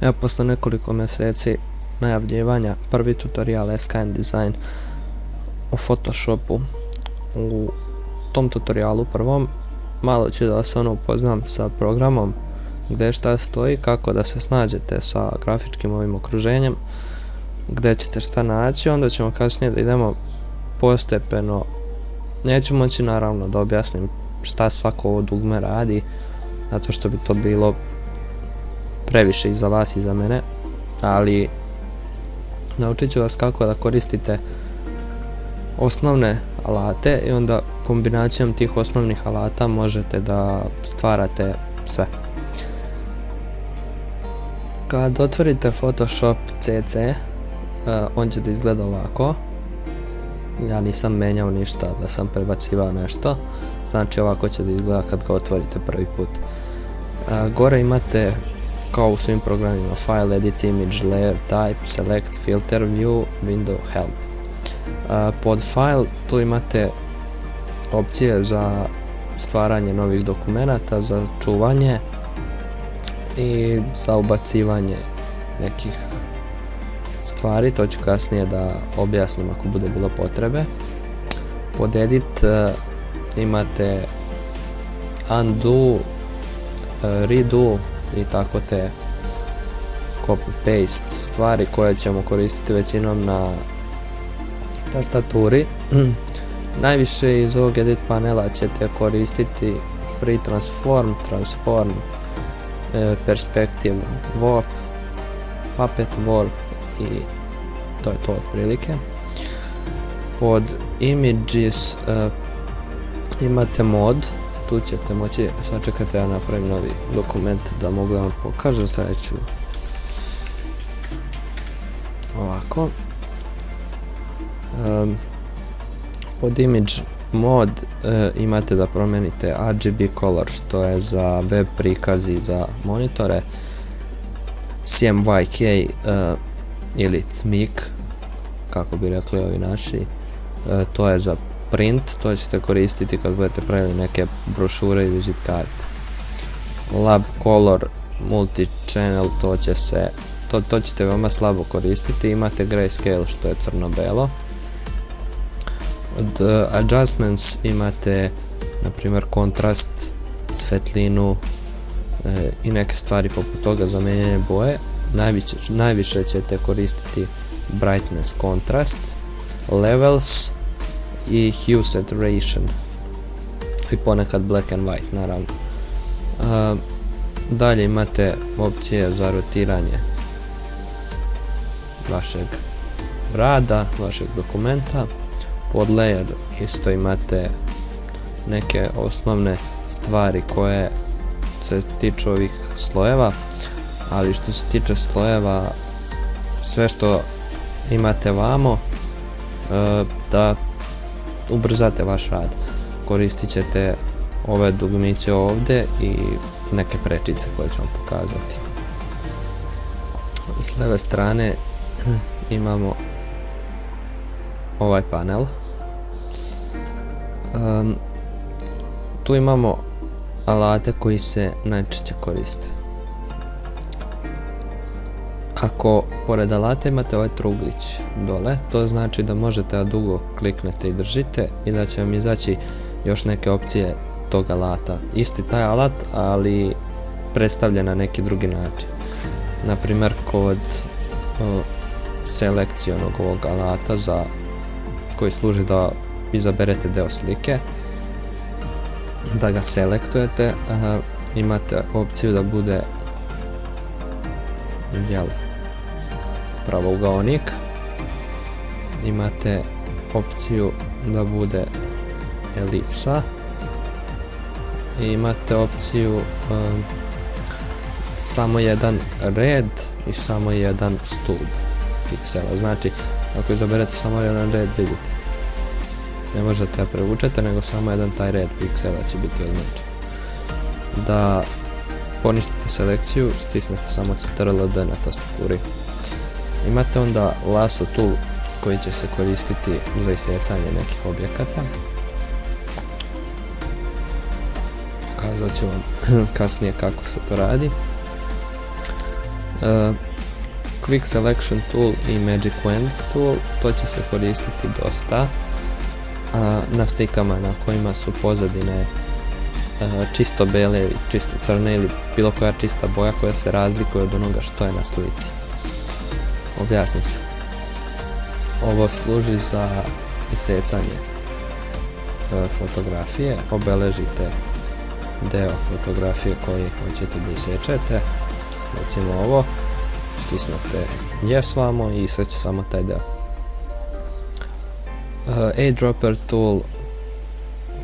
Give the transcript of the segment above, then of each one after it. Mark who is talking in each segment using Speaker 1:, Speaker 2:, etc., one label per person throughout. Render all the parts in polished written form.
Speaker 1: Evo, posle nekoliko mjeseci najavljivanja, prvi tutorial Skyline Design o Photoshopu. U tom tutorialu prvom malo ću da vas upoznam sa programom, gdje šta stoji, kako da se snađete sa grafičkim ovim okruženjem, gdje ćete šta naći. Onda ćemo kasnije da idemo postepeno. Neću moći naravno da objasnim šta svako ovo dugme radi, zato što bi to bilo previše i za vas i za mene, ali naučit ću vas kako da koristite osnovne alate i onda kombinacijom tih osnovnih alata možete da stvarate sve. Kad otvorite Photoshop CC, on će da izgleda ovako. Ja nisam menjao ništa, da sam prebacivao nešto, znači ovako će da izgleda kad ga otvorite prvi put. Gore imate, kao u svim programima, File, Edit, Image, Layer, Type, Select, Filter, View, Window, Help. Pod File tu imate opcije za stvaranje novih dokumenata, za čuvanje i za ubacivanje nekih stvari, to ću kasnije da objasnim ako bude bilo potrebe. Pod Edit imate Undo, Redo i tako te copy-paste stvari koje ćemo koristiti većinom na tastaturi. Najviše iz ovog edit panela ćete koristiti Free Transform, Perspective Warp, Puppet Warp i to je to otprilike. Pod Images imate mod, tu ćete moći, sad čekajte ja napravim novi dokument da mogu da vam pokažem, stavit ću ovako. Pod Image mod imate da promenite RGB color, što je za web prikaz i za monitore, CMYK ili CMYK, kako bi rekli ovi naši, to je za print, to ćete koristiti kad budete pravili neke brošure i vizit karte. Lab color, multi-channel, to ćete veoma slabo koristiti. Imate grayscale, što je crno-belo. Od adjustments imate na primjer kontrast, svetlinu i neke stvari poput toga za menjanje boje. Najviše ćete koristiti brightness, kontrast, levels i hue saturation i ponekad black and white naravno. Dalje imate opcije za rotiranje vašeg rada, vašeg dokumenta. Pod layer isto imate neke osnovne stvari koje se tiču ovih slojeva, ali što se tiče slojeva, sve što imate vamo da ubrzate vaš rad, koristit ćete ove dugmiće ovdje i neke prečice koje ću vam pokazati. S leve strane imamo ovaj panel. Tu imamo alate koji se najčešće koriste. Ako pored alata imate ovaj truglić dole, to znači da možete da dugo kliknete i držite i da će vam izaći još neke opcije tog alata. Isti taj alat, ali predstavljen na neki drugi način. Naprimjer, kod selekcionog ovog alata koji služi da izaberete deo slike, da ga selektujete, imate opciju da bude pravougaonik, imate opciju da bude elipsa i imate opciju samo jedan red i samo jedan stub piksela. Znači, ako izaberete samo jedan red, vidite, ne možete da prevučete, nego samo jedan taj red piksela će biti označen. Da poništite selekciju, stisnete samo CTRL-D na tastaturi. Imate onda lasso tool koji će se koristiti za isjecanje nekih objekata. Pokazat ću vam kasnije kako se to radi. Quick Selection Tool i Magic Wand Tool, to će se koristiti dosta na slikama na kojima su pozadine čisto bele ili čisto crne ili bilo koja čista boja koja se razlikuje od onoga što je na slici. Objasnit ću. Ovo služi za isecanje fotografije, obeležite deo fotografije koji hoćete da isečete, recimo ovo, stisnete yes vamo i iseće samo taj deo. Eyedropper tool,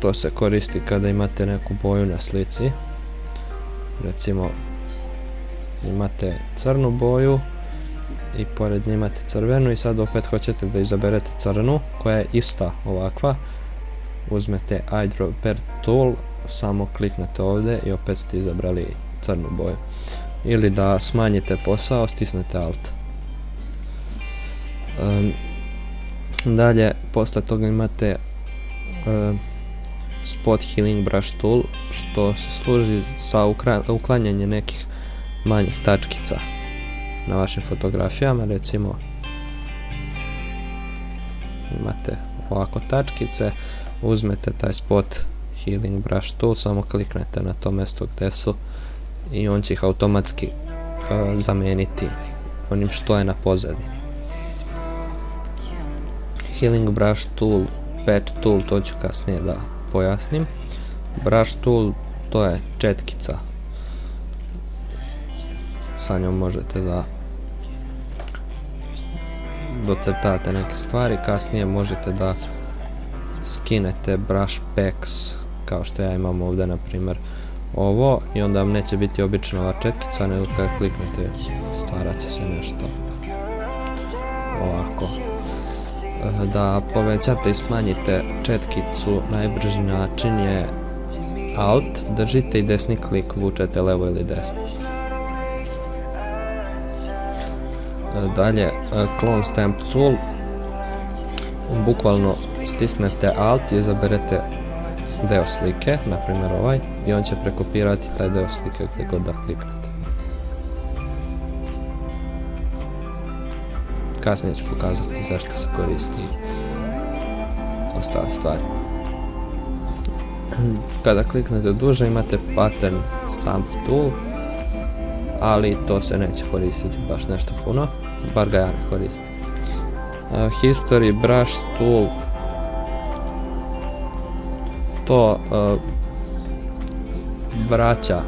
Speaker 1: to se koristi kada imate neku boju na slici, recimo imate crnu boju i pored nje imate crvenu i sad opet hoćete da izaberete crnu koja je ista ovakva, uzmete Eyedropper tool, samo kliknete ovdje i opet ste izabrali crnu boju. Ili da smanjite posao, stisnete Alt. Dalje, posle toga imate Spot Healing Brush Tool, što se služi za uklanjanje nekih manjih tačkica na vašim fotografijama. Recimo, imate ovako tačkice, uzmete taj Spot Healing Brush Tool, samo kliknete na to mjesto gdje su i on će ih automatski zamijeniti onim što je na pozadini. Healing Brush Tool, Patch Tool, to ću kasnije da pojasnim. Brush Tool, to je četkica. Sa njom možete da docrtate neke stvari, kasnije možete da skinete brush packs, kao što ja imam ovdje na primjer ovo, i onda vam neće biti obična ova četkica, nego kad kliknete stvarat će se nešto ovako. Da povećate i smanjite četkicu, najbrži način je Alt, držite i desni klik vučete levo ili desno. Dalje, Clone Stamp Tool, bukvalno stisnete Alt i izaberete deo slike, na primjer ovaj, i on će prekopirati taj deo slike gdje god da kliknete. Kasnije ću pokazati zašto se koristi ostale stvari. Kada kliknete duže imate Pattern Stamp Tool, ali to se neće koristiti baš nešto puno, bar ga ja ne koristim. History Brush Tool, to vraća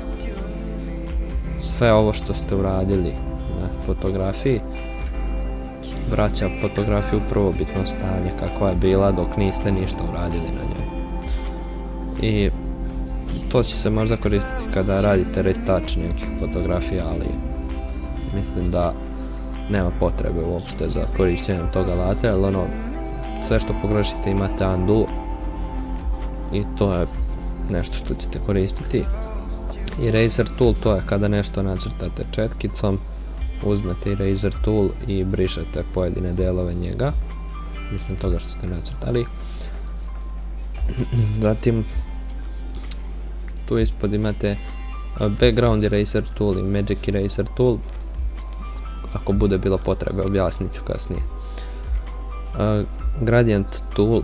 Speaker 1: sve ovo što ste uradili na fotografiji, vraća fotografiju u prvobitno stanje kakva je bila dok niste ništa uradili na njoj. I to će se možda koristiti kada radite retouch nekih fotografija, ali mislim da nema potrebe uopšte za korištenjem toga alata, jer ono, sve što pogrešite imate undo i to je nešto što ćete koristiti. Eraser tool, to je kada nešto nacrtate četkicom, uzmete eraser tool i brišete pojedine delove njega, mislim toga što ste nacrtali. Zatim tu ispod imate background eraser tool i magic eraser tool, ako bude bilo potrebe objasnit ću kasnije. Gradient tool,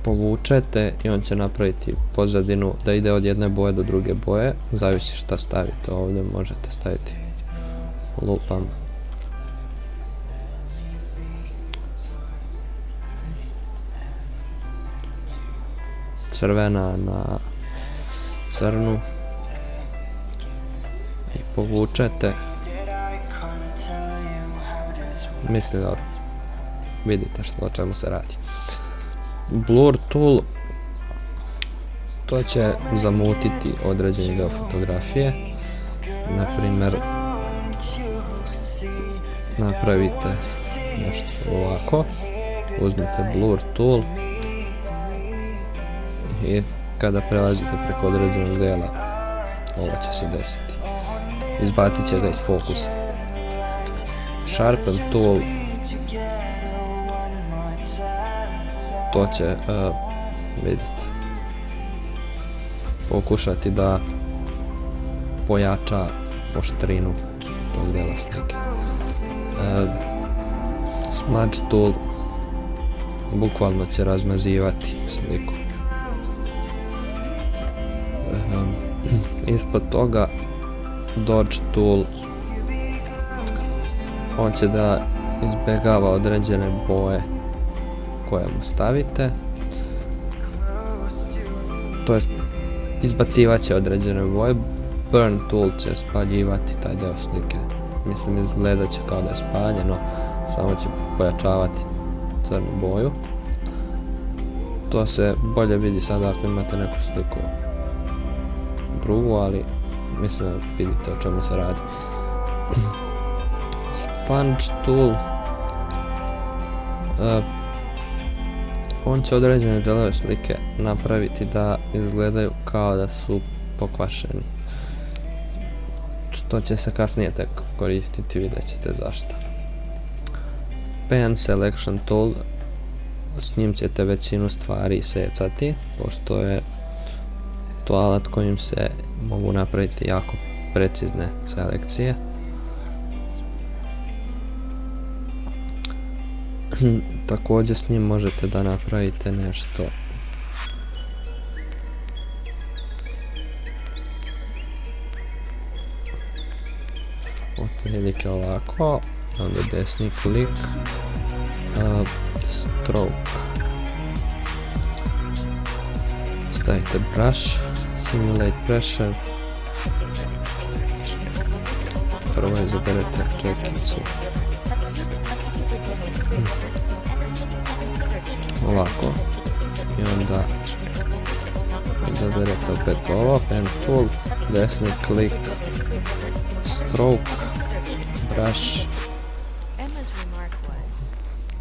Speaker 1: povučete i on će napraviti pozadinu da ide od jedne boje do druge boje, zavisi šta stavite ovdje, možete staviti, lupam, crvena na crnu i povučete, mislim da vidite o čemu se radi. Blur tool, to će zamutiti određeni deo fotografije, na primjer napravite nešto ovako, uzmete blur tool i kada prelazite preko određenog dela ovo će se desiti, izbacit će ga iz fokusa. Sharpen tool, to će, vidite, pokušati da pojača oštrinu tog dela slike. Smudge tool bukvalno će razmazivati sliku. Ispod toga dodge tool, on će da izbjegava određene boje koje mu stavite, to jest izbacivat će određene boje. Burn tool će spaljivati taj deo slike, mislim izgledat će kao da je spaljeno, samo će pojačavati crnu boju. To se bolje vidi sada ako imate neku sliku drugu, ali mislim da vidite o čemu se radi. Sponge tool, on će određene delove slike napraviti da izgledaju kao da su pokvašeni, što će se kasnije tek koristiti, vidjet ćete zašto. Pen selection tool, s njim ćete većinu stvari secati, pošto je to alat kojim se mogu napraviti jako precizne selekcije. Također s njim možete da napravite nešto otprilike ovako, onda desni klik, stroke, stavite brush, simulate pressure, prvo izaberete četkicu ovako i onda izaberete opet ovo, pen tool, desni klik, stroke, brush,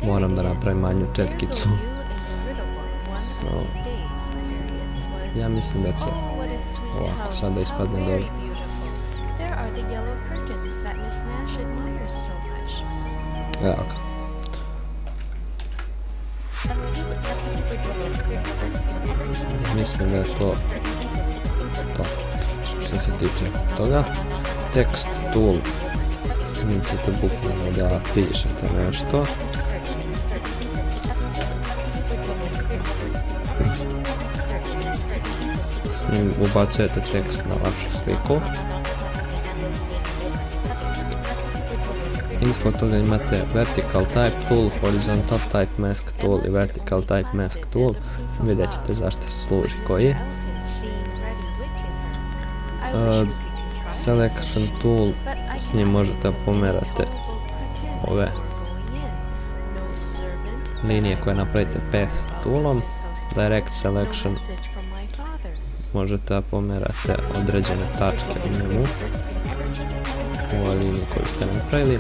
Speaker 1: moram da napravim manju četkicu, ja mislim da će ovako sada ispadne dobro. Evo ga. Mislim da je to što se tiče toga. Text tool, s njim ćete bukvalno da pišete nešto. S njim ubacujete tekst na vašu sliku. Ispod toga imate vertical type tool, horizontal type mask tool i vertical type mask tool. Vidjet ćete zašto se služi koji. Selection tool, s njim možete pomerate ove linije koje napravite path toolom. Direct selection, možete da pomerate određene tačke u njemu, u ovoj liniji koju ste napravili.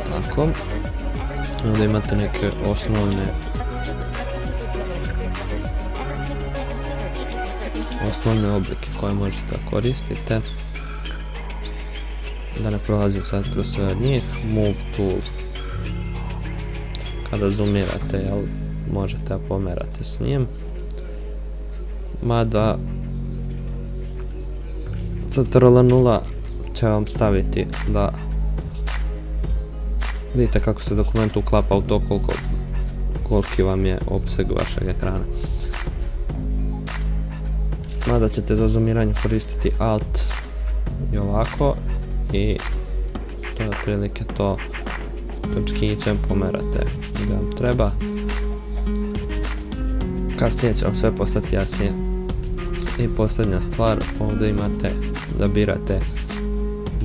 Speaker 1: Tako, onda imate neke osnovne oblike koje možete da koristite. Da ne prolazim sad kroz sve od njih. Move tool, kada zoomirate, možete da pomerate s njim, mada Ctrl+0 će vam staviti da vidite kako se dokument uklapa u to koliki vam je opseg vašeg ekrana. Mada ćete za zoomiranje koristiti Alt i ovako, i to je otprilike to. Točkićem pomerate gdje vam treba. Kasnije će vam sve postati jasnije. I posljednja stvar, ovdje imate da birate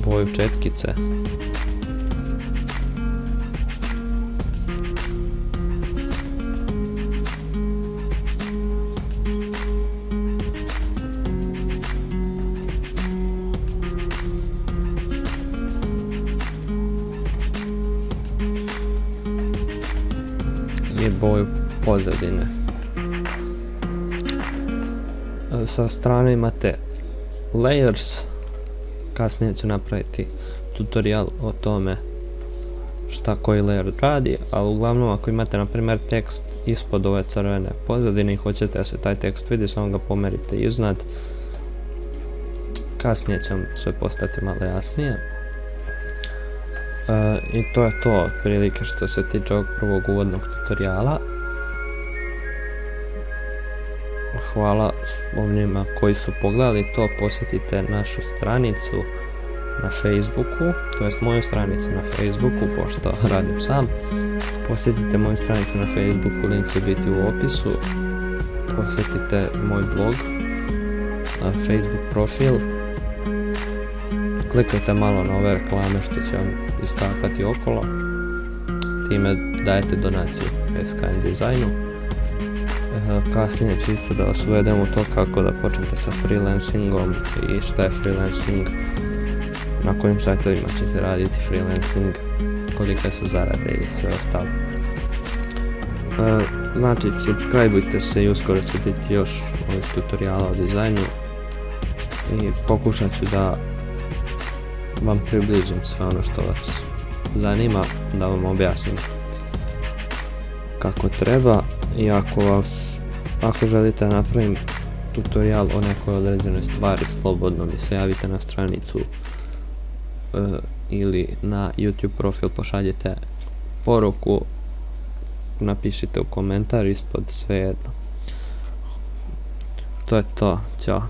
Speaker 1: boju četkice. I boju pozadine. Sa strane imate layers, kasnije ću napraviti tutorial o tome šta koji layer radi, ali uglavnom ako imate na primjer tekst ispod ove crvene pozadine i hoćete da se taj tekst vidi, samo ga pomerite iznad. Kasnije će vam sve postati malo jasnije. I to je to otprilike što se tiče ovog prvog uvodnog tutoriala. Hvala onima koji su pogledali to, posjetite našu stranicu na Facebooku, to jest moju stranicu na Facebooku, pošto radim sam. Posjetite moju stranicu na Facebooku, link će biti u opisu. Posjetite moj blog, Facebook profil. Klikajte malo na ove reklame što će vam iskakati okolo. Time dajete donaciju SKN dizajnu. Kasnije ću isto da vas uvedem u to kako da počnete sa freelancingom i šta je freelancing, na kojim sajtovima ćete raditi freelancing, kolike su zarade i sve ostalo. Znači, subscribeujte se i uskoro će biti još ovih tutoriala o dizajnu i pokušat ću da vam približim sve ono što vas zanima, da vam objasnim kako treba. I ako želite da napravim tutorial o nekoj određenoj stvari, slobodno mi se javite na stranicu ili na YouTube profil, pošaljite poruku, napišite u komentar ispod, svejedno. To je to, ćao.